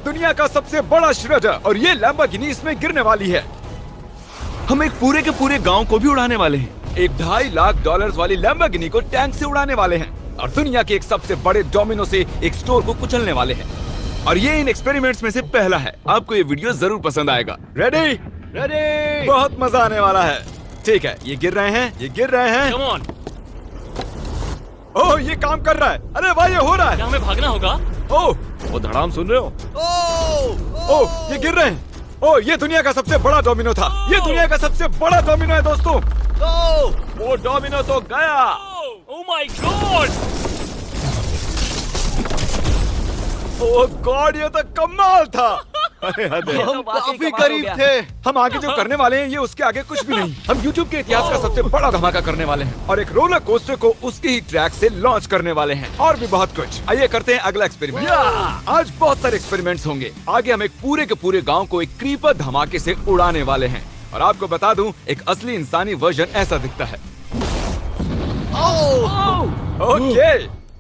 दुनिया का सबसे बड़ा श्रेडर और ये लैम्बोर्गिनी इसमें गिरने वाली है। हम एक पूरे के पूरे गांव को भी उड़ाने वाले हैं। एक $2.5 लाख वाली लैम्बोर्गिनी को टैंक से उड़ाने वाले हैं और दुनिया के एक सबसे बड़े डोमिनो से एक स्टोर को कुचलने वाले हैं। और ये इन एक्सपेरिमेंट्स में से पहला है। आपको ये वीडियो जरूर पसंद आएगा। रेडी? रेडी। बहुत मजा आने वाला है। ठीक है, ये गिर रहे हैं, ये गिर रहे हैं। Come on. ओह, ये काम कर रहा है। अरे भाई, ये हो रहा है। क्या हमें भागना होगा? ओह, वो धड़ाम सुन रहे हो? ओह, ये गिर रहे हैं। ओह, ये दुनिया का सबसे बड़ा डोमिनो था। ये दुनिया का सबसे बड़ा डोमिनो है दोस्तों। वो डोमिनो तो गया। Oh my God! Oh God, ये तो कमाल था। हम काफी करीब थे। हम आगे जो करने वाले हैं ये उसके आगे कुछ भी नहीं। हम YouTube के इतिहास का सबसे बड़ा धमाका करने वाले हैं और एक रोलर कोस्टर को उसके ही ट्रैक से लॉन्च करने वाले हैं और भी बहुत कुछ। आइए करते हैं अगला एक्सपेरिमेंट। आज बहुत सारे एक्सपेरिमेंट्स होंगे। आगे हम एक पूरे के पूरे गांव को एक क्रीपर धमाके से उड़ाने वाले हैं और आपको बता दूं, एक असली इंसानी वर्जन ऐसा दिखता है। ओके,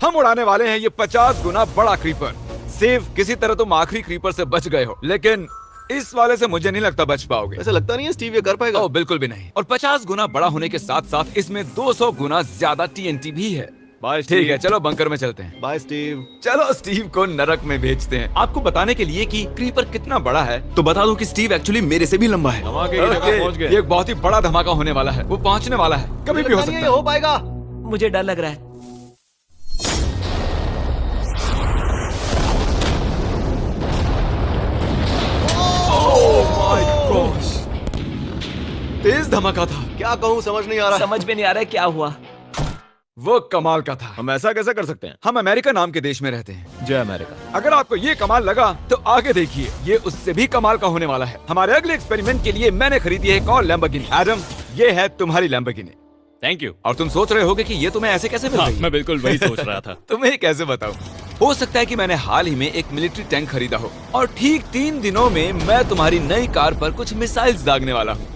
हम उड़ाने वाले हैं ये 50 गुना बड़ा क्रीपर। सेव, किसी तरह तुम आखिरी क्रीपर से बच गए हो, लेकिन इस वाले से मुझे नहीं लगता बच पाओगे। ऐसा लगता नहीं है स्टीव ये कर पाएगा। ओह, बिल्कुल भी नहीं। और 50 गुना बड़ा होने के साथ साथ इसमें 200 गुना ज्यादा TNT भी है। बाय ठीक है, चलो बंकर में चलते हैं। Bye Steve. चलो स्टीव को नरक में भेजते हैं। आपको बताने के लिए कि क्रीपर कितना बड़ा है तो बता दूं कि स्टीव एक्चुअली मेरे से भी लंबा है। धमाके की जगह पहुंच ये गए। एक बहुत ही बड़ा धमाका होने वाला है। वो पहुंचने वाला है, कभी भी हो सकता है। हो पाएगा। मुझे डर लग रहा है। तेज धमाका था। क्या कहूँ समझ नहीं आ रहा। समझ में नहीं आ रहा है क्या हुआ। वो कमाल का था। हम ऐसा कैसे कर सकते हैं? हम अमेरिका नाम के देश में रहते हैं। जय अमेरिका। अगर आपको ये कमाल लगा तो आगे देखिए, ये उससे भी कमाल का होने वाला है। हमारे अगले एक्सपेरिमेंट के लिए मैंने खरीदी है एक और लैम्बोर्गिनी। एडम, ये है तुम्हारी लैम्बोर्गिनी। Thank you. और तुम सोच रहे होगे कि ये तुम्हें ऐसे कैसे मिल गई? मैं बिल्कुल वही सोच रहा था। तुम्हें कैसे बताऊं? हो सकता है कि मैंने हाल ही में एक मिलिट्री टैंक खरीदा हो और ठीक 3 दिनों में मैं तुम्हारी नई कार पर कुछ मिसाइल्स दागने वाला हूँ।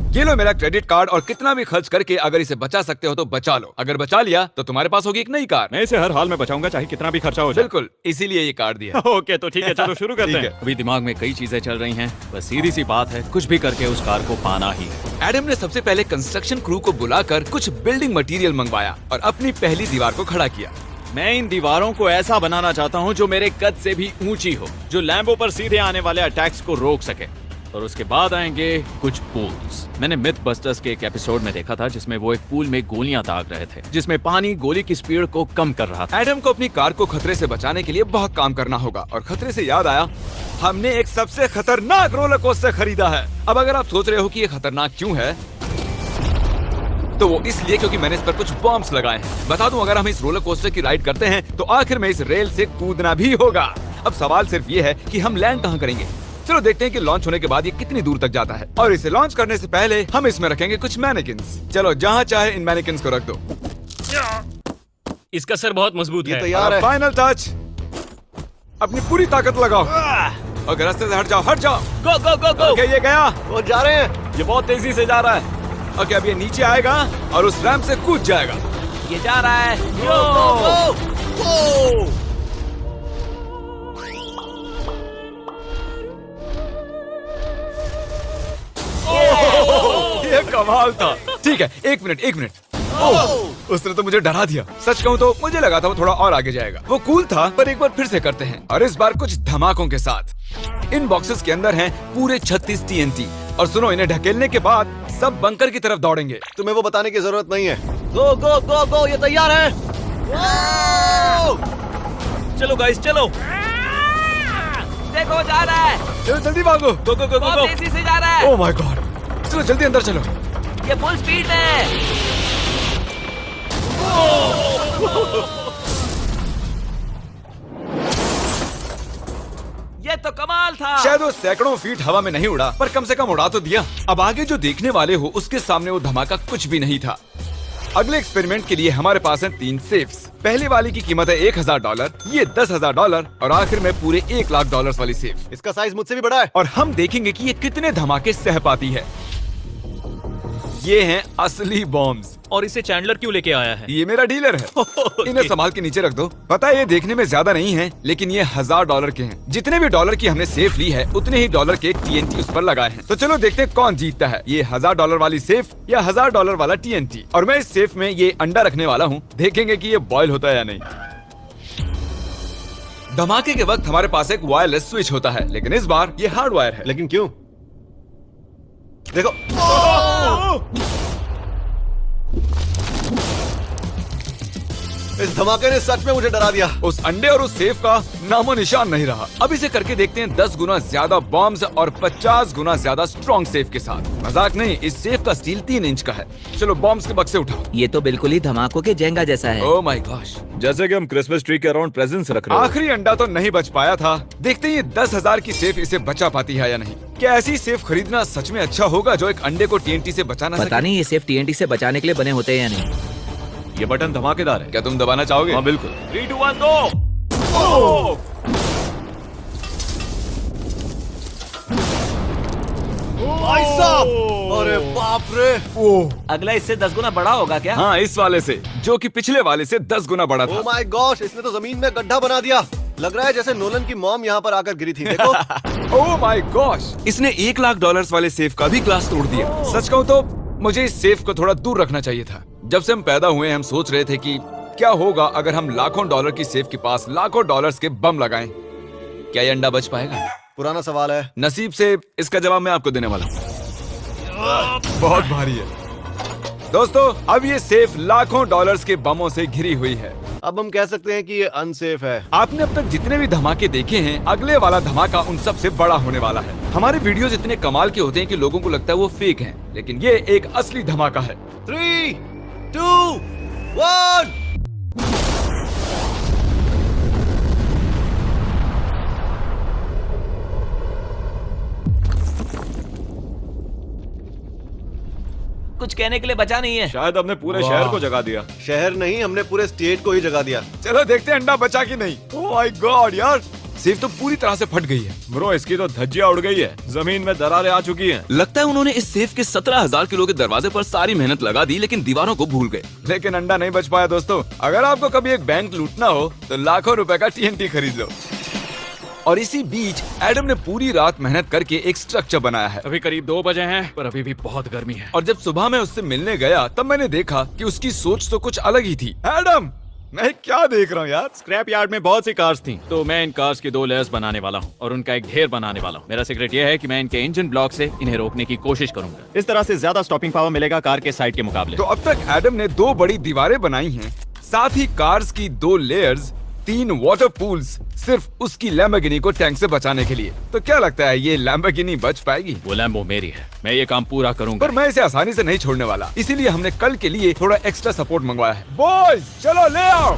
ये लो मेरा क्रेडिट कार्ड और कितना भी खर्च करके अगर इसे बचा सकते हो तो बचा लो। अगर बचा लिया तो तुम्हारे पास होगी एक नई कार। मैं इसे हर हाल में बचाऊंगा, चाहे कितना भी खर्चा हो जाए। बिल्कुल, इसीलिए ये कार्ड दिया। ओके, तो ठीक है, चलो शुरू करते ठीक हैं। है। अभी दिमाग में कई चीजें चल रही हैं, बस सीधी सी बात है, कुछ भी करके उस कार को पाना ही है। एडम ने सबसे पहले कंस्ट्रक्शन क्रू को बुलाकर कुछ बिल्डिंग मटेरियल मंगवाया और अपनी पहली दीवार को खड़ा किया। मैं इन दीवारों को ऐसा बनाना चाहता हूँ जो मेरे कद से भी ऊंची हो, जो लैम्बो पर सीधे आने वाले अटैक्स को रोक सके। और उसके बाद आएंगे कुछ पूल्स। मैंने मिथ बस्टर्स के एक एपिसोड में देखा था जिसमें वो एक पूल में गोलियां दाग रहे थे, जिसमें पानी गोली की स्पीड को कम कर रहा था। एडम को अपनी कार को खतरे से बचाने के लिए बहुत काम करना होगा और खतरे से याद आया, हमने एक सबसे खतरनाक रोलर कोस्टर खरीदा है। अब अगर आप सोच रहे हो कि ये खतरनाक क्यों है, तो वो इसलिए क्योंकि मैंने इस पर कुछ बॉम्ब्स लगाए हैं। बता दूं, अगर हम इस रोलर कोस्टर की राइड करते हैं तो आखिर में इस रेल से कूदना भी होगा। अब सवाल सिर्फ ये है कि हम लैंड कहाँ करेंगे। चलो देखते हैं कि लॉन्च होने के बाद ये कितनी दूर तक जाता है। और इसे लॉन्च करने से पहले हम इसमें रखेंगे कुछ मैनिकिन्स। चलो जहाँ चाहे इन मैनिकिन्स को रख दो। इसका सर बहुत मजबूत है। तैयार है। Final touch. अपनी पूरी ताकत लगाओ और रास्ते से हट जाओ, हट जाओ। गो गो गो गो। ओके, ये गया। वो जा रहे हैं। ये बहुत तेजी से जा रहा है। ओके, अब ये नीचे आएगा और उस रैंप से कूद जाएगा। ये जा रहा है। ये कमाल था। ठीक है, एक मिनट। ओह, उसने तो मुझे डरा दिया। सच कहूँ तो मुझे लगा था वो थोड़ा और आगे जाएगा। वो कूल था, पर एक बार फिर से करते हैं और इस बार कुछ धमाकों के साथ। इन बॉक्सेस के अंदर हैं पूरे 36 TNT और सुनो, इन्हें ढकेलने के बाद सब बंकर की तरफ दौड़ेंगे। तुम्हें वो बताने की जरूरत नहीं है। गो गो गो गो, ये तैयार है। चलो गाइस, चलो। देखो, जा रहा है। चलो जल्दी भागो। गो गो गो बहुत तेजी से जा रहा है। ओह माय गॉड, चलो जल्दी अंदर चलो। ये फुल स्पीड में। ये तो कमाल था। शायद वो सैकड़ों फीट हवा में नहीं उड़ा, पर कम से कम उड़ा तो दिया। अब आगे जो देखने वाले हो उसके सामने वो धमाका कुछ भी नहीं था। अगले एक्सपेरिमेंट के लिए हमारे पास हैं 3 सेफ्स। पहले वाली की कीमत है $1000, ये $10,000 और आखिर में पूरे $1,00,000 वाली सेफ। इसका साइज मुझसे भी बड़ा है। और हम देखेंगे कि ये कितने धमाके सह पाती है। ये हैं असली बॉम्ब्स। और इसे चैंडलर क्यों लेके आया है? ये मेरा डीलर है। इन्हें संभाल के नीचे रख दो। पता है ये देखने में ज्यादा नहीं है, लेकिन ये $1000 के हैं। जितने भी डॉलर की हमने सेफ ली है, उतने ही डॉलर के TNT उस पर लगाए हैं। तो चलो देखते हैं कौन जीतता है, ये $1000 वाली सेफ या $1000 वाला TNT। और मैं इस सेफ में ये अंडा रखने वाला हूँ, देखेंगे कि ये बॉयल होता है या नहीं। धमाके के वक्त हमारे पास एक वायरलेस स्विच होता है, लेकिन इस बार ये हार्ड वायर है। लेकिन क्यों? देखो, इस धमाके ने सच में मुझे डरा दिया। उस अंडे और उस सेफ का नामो निशान नहीं रहा। अब इसे करके देखते हैं 10 गुना ज्यादा बॉम्ब्स और 50 गुना ज्यादा स्ट्रॉन्ग सेफ के साथ। मजाक नहीं, इस सेफ का स्टील 3 इंच का है। चलो बॉम्ब्स के बक्से उठाओ। ये तो बिल्कुल ही धमाकों के जेंगा जैसा है। ओह माय गॉश, जैसे कि हम क्रिसमस ट्री के अराउंड प्रेजेंट्स रख रहे हैं। आखिरी अंडा तो नहीं बच पाया था। देखते हैं ये 10,000 की सेफ इसे बचा पाती है या नहीं। क्या ऐसी सेफ खरीदना सच में अच्छा होगा जो एक अंडे को TNT से बचा ना पता सके? नहीं ये सेफ TNT से बचाने के लिए बने होते हैं या नहीं। ये बटन धमाकेदार है। क्या तुम दबाना चाहोगे? हाँ बिल्कुल। 3, 2, 1 गो। भाई साहब, अरे बाप रे। अगला इससे 10 गुना बड़ा होगा क्या? हाँ, इस वाले से, जो कि पिछले वाले से 10 गुना बड़ा ओ था। माय गॉश, इसने तो जमीन में गड्ढा बना दिया। लग रहा है जैसे नोलन की मॉम यहाँ पर आकर गिरी थी। देखो। ओह माय गॉश, इसने $1,00,000 वाले सेफ का भी ग्लास तोड़ दिया। सच कहूँ तो मुझे इस सेफ को थोड़ा दूर रखना चाहिए था। जब से हम पैदा हुए हम सोच रहे थे कि क्या होगा अगर हम लाखों डॉलर की सेफ के पास लाखों डॉलर्स के बम लगाएं। क्या ये अंडा बच पाएगा? पुराना सवाल है। नसीब से इसका जवाब मैं आपको देने वाला हूँ। बहुत भारी है दोस्तों। अब ये सेफ लाखों डॉलर्स के बमों से घिरी हुई है। अब हम कह सकते हैं कि ये अनसेफ है। आपने अब तक जितने भी धमाके देखे हैं, अगले वाला धमाका उन सब से बड़ा होने वाला है। हमारे वीडियोस इतने कमाल के होते हैं कि लोगों को लगता है वो फेक हैं, लेकिन ये एक असली धमाका है। 3, 2, 1। कुछ कहने के लिए बचा नहीं है। शायद हमने पूरे शहर को जगा दिया। शहर नहीं, हमने पूरे स्टेट को ही जगा दिया। चलो देखते हैं अंडा बचा कि नहीं। ओह माय गॉड यार, सेफ तो पूरी तरह से फट गई है। ब्रो, इसकी तो धज्जियां उड़ गई है। जमीन में दरारें आ चुकी हैं। लगता है उन्होंने इस सेफ के 17,000 किलो के दरवाजे पर सारी मेहनत लगा दी, लेकिन दीवारों को भूल गए। लेकिन अंडा नहीं बच पाया दोस्तों। अगर आपको कभी एक बैंक लूटना हो तो लाखों रुपए का TNT खरीद लो। और इसी बीच एडम ने पूरी रात मेहनत करके एक स्ट्रक्चर बनाया है। अभी करीब 2 बजे हैं, पर अभी भी बहुत गर्मी है। और जब सुबह मैं उससे मिलने गया तब मैंने देखा कि उसकी सोच तो कुछ अलग ही थी। एडम, मैं क्या देख रहा हूँ यार? स्क्रैप यार्ड में बहुत सी कार्स थी, तो मैं इन कार्स की 2 लेयर्स बनाने वाला हूँ और उनका एक ढेर बनाने वाला हूँ। मेरा सीक्रेट ये है कि मैं इनके इंजन ब्लॉक से इन्हें रोकने की कोशिश करूंगा। इस तरह से ज्यादा स्टॉपिंग पावर मिलेगा कार के साइड के मुकाबले। तो अब तक एडम ने 2 बड़ी दीवारें बनाई हैं, साथ ही कार्स की 2 लेयर्स, 3 वाटर पूल्स, सिर्फ उसकी लैम्बोर्गिनी को टैंक से बचाने के लिए। तो क्या लगता है ये लैम्बोर्गिनी बच पाएगी? वो लैम्बो मेरी है, मैं ये काम पूरा करूंगा। पर मैं इसे आसानी से नहीं छोड़ने वाला, इसीलिए हमने कल के लिए थोड़ा एक्स्ट्रा सपोर्ट मंगवाया है। बॉयज चलो ले आओ।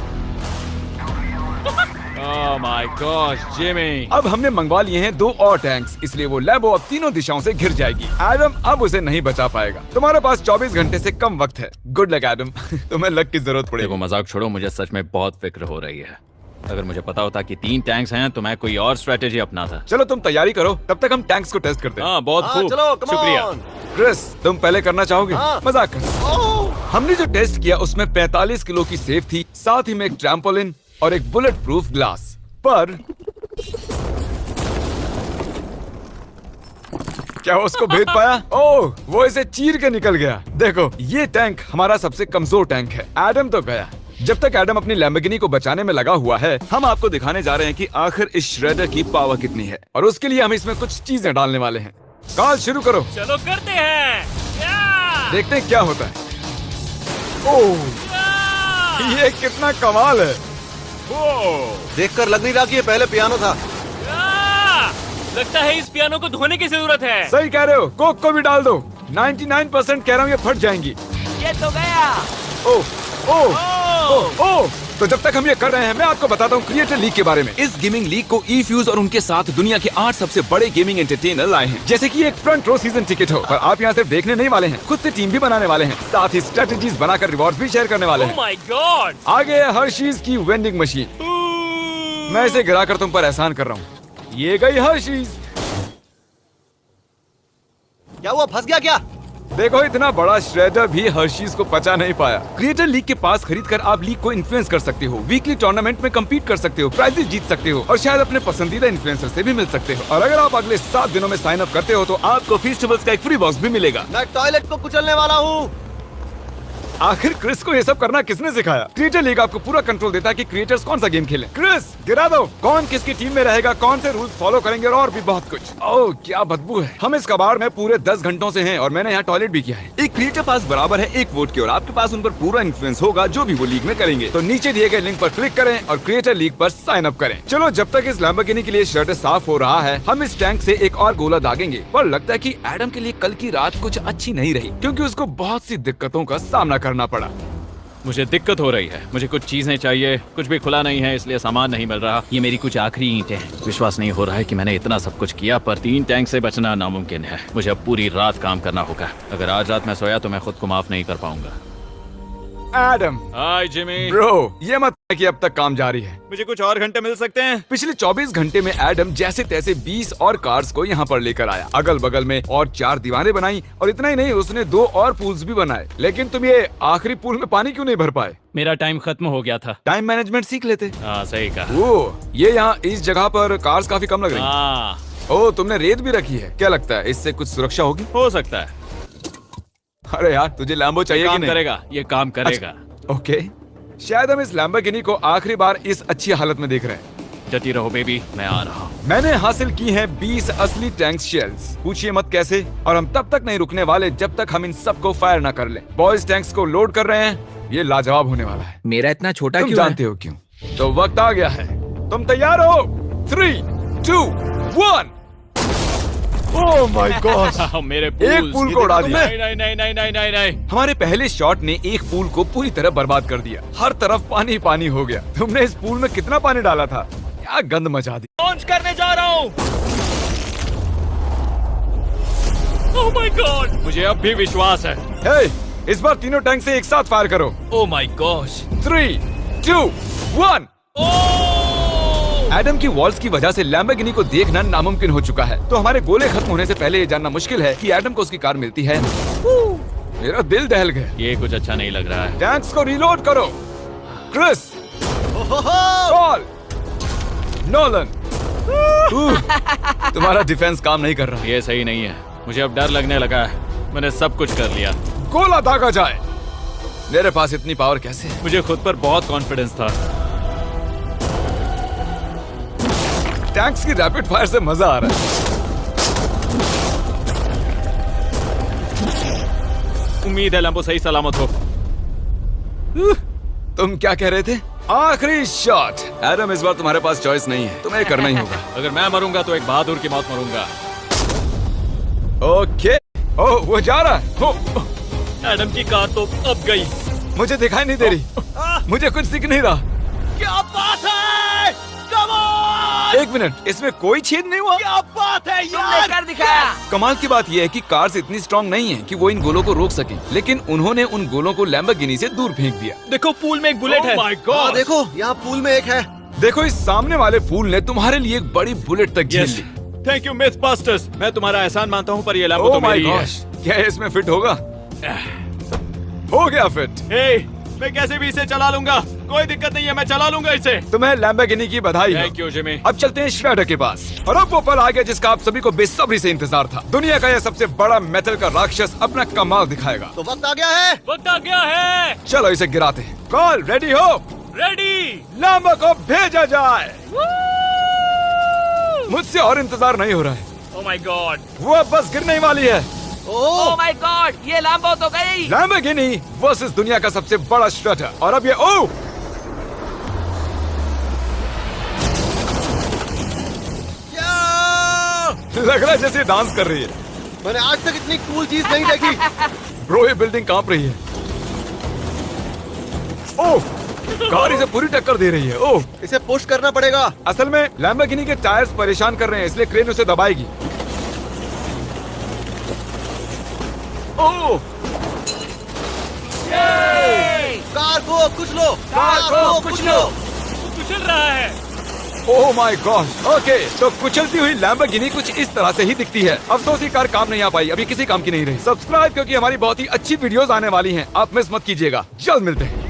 Oh my God Jimmy. अब हमने मंगवा लिए हैं 2 और टैंक्स, इसलिए वो लैम्बो अब तीनों दिशाओं से घिर जाएगी। एडम अब उसे नहीं बचा पाएगा। तुम्हारे पास 24 घंटे से कम वक्त है। Good luck Adam. तुम्हें लक की जरूरत देखो पड़ेगी। मजाक छोड़ो, मुझे सच में बहुत फिक्र हो रही है। अगर मुझे पता होता कि 3 टैंक्स हैं तो मैं कोई और स्ट्रेटेजी अपनाता। चलो तुम तैयारी करो, तब तक हम टैंक्स को टेस्ट करते हैं। हाँ बहुत हाँ, खूब, चलो come शुक्रिया। on। क्रिस, तुम पहले करना चाहोगे? हाँ। मजाक कर। ओह, हमने जो टेस्ट किया उसमें 45 किलो की सेफ थी, साथ ही में एक ट्रैम्पोलिन और एक बुलेट प्रूफ ग्लास। पर क्या वो उसको भेद पाया? ओह, वो इसे चीर के निकल गया। देखो, ये टैंक हमारा सबसे कमजोर टैंक है। एडम तो गया। जब तक एडम अपनी लैम्बोर्गिनी को बचाने में लगा हुआ है, हम आपको दिखाने जा रहे हैं कि आखिर इस श्रेडर की पावर कितनी है, और उसके लिए हम इसमें कुछ चीजें डालने वाले हैं। कॉल शुरू करो। चलो करते हैं। या! देखते हैं क्या होता है। ओह, ये कितना कमाल है। देखकर लग नहीं रहा कि ये पहले पियानो था। या! लगता है इस पियानो को धोने की जरूरत है। सही कह रहे हो, कोक को भी डाल दो। 99% कह रहा हूँ ये फट जाएंगी। ये तो गया। ओह ओह ओह ओह। तो जब तक हम ये कर रहे हैं, मैं आपको बताता हूँ क्रिएटर लीग के बारे में। इस गेमिंग लीग को E-Fuse और उनके साथ दुनिया के 8 सबसे बड़े गेमिंग एंटरटेनर लाए हैं। जैसे कि एक फ्रंट रो सीजन टिकट हो, पर आप यहाँ सिर्फ देखने नहीं वाले हैं, खुद से टीम भी बनाने वाले हैं, साथ ही स्ट्रेटेजीज बनाकर रिवॉर्ड्स भी शेयर करने वाले ओह हैं। My God. आगे है हर्शीज की वेंडिंग मशीन। मैं इसे गिराकर तुम पर एहसान कर रहा हूँ। ये गई हर्शीज। क्या हुआ, फंस गया क्या? देखो इतना बड़ा श्रेडर भी हर्शीज को पचा नहीं पाया। क्रिएटर लीग के पास खरीद कर आप लीग को इन्फ्लुएंस कर सकते हो, वीकली टूर्नामेंट में कम्पीट कर सकते हो, प्राइजेस जीत सकते हो और शायद अपने पसंदीदा इन्फ्लुएंसर से भी मिल सकते हो। और अगर आप अगले 7 दिनों में साइन अप करते हो तो आपको फेस्टिवल्स का एक फ्री बॉक्स भी मिलेगा। मैं टॉयलेट को कुचलने वाला हूँ। आखिर क्रिस को ये सब करना किसने सिखाया? क्रिएटर लीग आपको पूरा कंट्रोल देता है कि क्रिएटर्स कौन सा गेम खेलें। क्रिस गिरा दो, कौन किसकी टीम में रहेगा, कौन से रूल्स फॉलो करेंगे और भी बहुत कुछ। ओह क्या बदबू है। हम इस कबाड़ में पूरे 10 घंटों से हैं और मैंने यहाँ टॉयलेट भी किया है। एक क्रिएटर पास बराबर है एक वोट के और आपके पास उन पर पूरा इन्फ्लुएंस होगा जो भी वो लीग में करेंगे। तो नीचे दिए गए लिंक पर क्लिक करें और क्रिएटर लीग पर साइन अप करें। चलो जब तक इस लैम्बोर्गिनी के लिए शर्ट साफ हो रहा है, हम इस टैंक से एक और गोला दागेंगे। पर लगता है कि एडम के लिए कल की रात कुछ अच्छी नहीं रही क्योंकि उसको बहुत सी दिक्कतों का सामना करना पड़ा। मुझे दिक्कत हो रही है। मुझे कुछ चीजें चाहिए, कुछ भी खुला नहीं है इसलिए सामान नहीं मिल रहा। ये मेरी कुछ आखिरी ईंटें हैं। विश्वास नहीं हो रहा है कि मैंने इतना सब कुछ किया पर 3 टैंक से बचना नामुमकिन है। मुझे अब पूरी रात काम करना होगा। अगर आज रात मैं सोया तो मैं खुद को माफ नहीं कर पाऊंगा। एडम हाय जिमी। ब्रो, ये मत कहना कि अब तक काम जारी है। मुझे कुछ और घंटे मिल सकते हैं? पिछले 24 घंटे में एडम जैसे तैसे 20 और कार्स को यहाँ पर लेकर आया। अगल बगल में और 4 दीवारें बनाई और इतना ही नहीं, उसने 2 और पूल्स भी बनाए। लेकिन तुम ये आखिरी पूल में पानी क्यों नहीं भर पाए? मेरा टाइम खत्म हो गया था। टाइम मैनेजमेंट सीख लेते। हाँ सही कहा। ओ, ये यहाँ इस जगह पर कार्स काफी कम लग रही हैं। हाँ ओ, तुमने रेत भी रखी है। क्या लगता है इससे कुछ सुरक्षा होगी? हो सकता है। अरे यार, तुझे लैम्बो चाहिए कि काम नहीं? करेगा, ये काम करेगा। ओके, शायद हम इस लैम्बोर्गिनी को आखिरी बार इस अच्छी हालत में देख रहे हैं। जती रहो बेबी, मैं आ रहा हूँ। मैंने हासिल की हैं 20 असली टैंक शेल्स। पूछिए मत कैसे, और हम तब तक नहीं रुकने वाले जब तक हम इन सबको फायर ना कर लें। बॉयज टैंक्स को लोड कर रहे हैं। ये लाजवाब होने वाला है। मेरा इतना छोटा तुम क्यों है? जानते हो क्यों? तो वक्त आ गया है। तुम तैयार हो? 3, 2, 1। Oh my God! मेरे एक पूल को उड़ा दिया। नहीं नहीं नहीं नहीं नहीं नहीं नहीं। हमारे पहले शॉट ने एक पूल को पूरी तरह बर्बाद कर दिया। हर तरफ पानी पानी हो गया। तुमने इस पूल में कितना पानी डाला था? क्या गंद मचा दी। लॉन्च करने जा रहा हूँ। Oh my God. मुझे अब भी विश्वास है। हे, इस बार तीनों टैंक से एक साथ फायर करो। Oh my gosh. 3, 2, 1। एडम की वॉल्स की वजह से लैम्बोर्गिनी को देखना नामुमकिन हो चुका है। तो हमारे गोले खत्म होने से पहले ये जानना मुश्किल है कि एडम को उसकी कार मिलती है। मेरा दिल दहल गया। ये कुछ अच्छा नहीं लग रहा है। टैंक्स को रीलोड करो। Chris, Paul, Nolan. तुम्हारा डिफेंस काम नहीं कर रहा। ये सही नहीं है। मुझे अब डर लगने लगा है। मैंने सब कुछ कर लिया। गोला दागा जाए। मेरे पास इतनी पावर कैसे है? मुझे खुद पर बहुत कॉन्फिडेंस था। टैंक्स की रैपिड फायर से मजा आ रहा है। उम्मीद है लंबो सही सलामत हो। तुम क्या कह रहे थे? आखिरी शॉट। एडम, इस बार तुम्हारे पास चॉइस नहीं है, तुम्हें करना ही होगा। अगर मैं मरूंगा तो एक बहादुर की मौत मरूंगा। ओके। ओह, वो जा रहा है। ओह, एडम की कार तो अब गई। मुझे दिखाई नहीं दे रही। मुझे कुछ दिख नहीं रहा। क्या बात है? Come on! 1 मिनट, इसमें कोई छेद नहीं हुआ। क्या बात है तुमने यार? कर दिखाया। कमाल की बात यह है कि कार्स इतनी स्ट्रांग नहीं है कि वो इन गोलों को रोक सके, लेकिन उन्होंने उन गोलों को लैम्बोर्गिनी से दूर फेंक दिया। देखो पूल में एक बुलेट है। माय हाँ गॉड। देखो, यहाँ पूल में एक है। देखो, इस सामने वाले फूल ने तुम्हारे लिए एक बड़ी बुलेट तक झेल ली। Thank you MythBusters. मैं तुम्हारा एहसान मानता हूँ पर ये लैम्बो ओह तो माय मेरी है। गॉश, क्या ये इसमें फिट होगा? हो गया फिट। हे, मैं कैसे भी इसे चला लूंगा। कोई दिक्कत नहीं है, मैं चला लूंगा इसे। तुम्हें लैम्बोर्गिनी की बधाई हो। Thank you Jimmy. अब चलते हैं श्रेडर के पास। और अब वो पल आ गया जिसका आप सभी को बेसब्री से इंतजार था। दुनिया का यह सबसे बड़ा मेटल का राक्षस अपना कमाल दिखाएगा। तो वक्त आ गया है। वक्त आ गया है। चलो इसे गिराते हैं। कॉल रेडी हो? रेडी। लैम्बो को भेजा जाए। मुझसे और इंतजार नहीं हो रहा है। Oh my God. वो अब बस गिरने ही वाली है। ओह माय गॉड, ये लैम्बो तो गई। लैम्बोर्गिनी वर्सेस दुनिया का सबसे बड़ा श्रेडर। और अब ये ओह, लग रहा है जैसे डांस कर रही है। मैंने आज तक इतनी कूल चीज नहीं देखी। ब्रो, ये बिल्डिंग कांप रही है। ओह, कार इसे पूरी टक्कर दे रही है। ओह, इसे पुश करना पड़ेगा। असल में लैम्बोर्गिनी के टायर्स परेशान कर रहे हैं, इसलिए क्रेन उसे दबाएगी। ओह, कार को कुछ लो। कार को कुछ लो। वो कुचल रहा है। Oh my God. ओके, तो कुचलती हुई लैम्बोर्गिनी कुछ इस तरह से ही दिखती है। अफसोस ये कार काम नहीं आ पाई, अभी किसी काम की नहीं रही। सब्सक्राइब क्योंकि हमारी बहुत ही अच्छी वीडियोस आने वाली हैं। आप मिस मत कीजिएगा। जल्द मिलते हैं।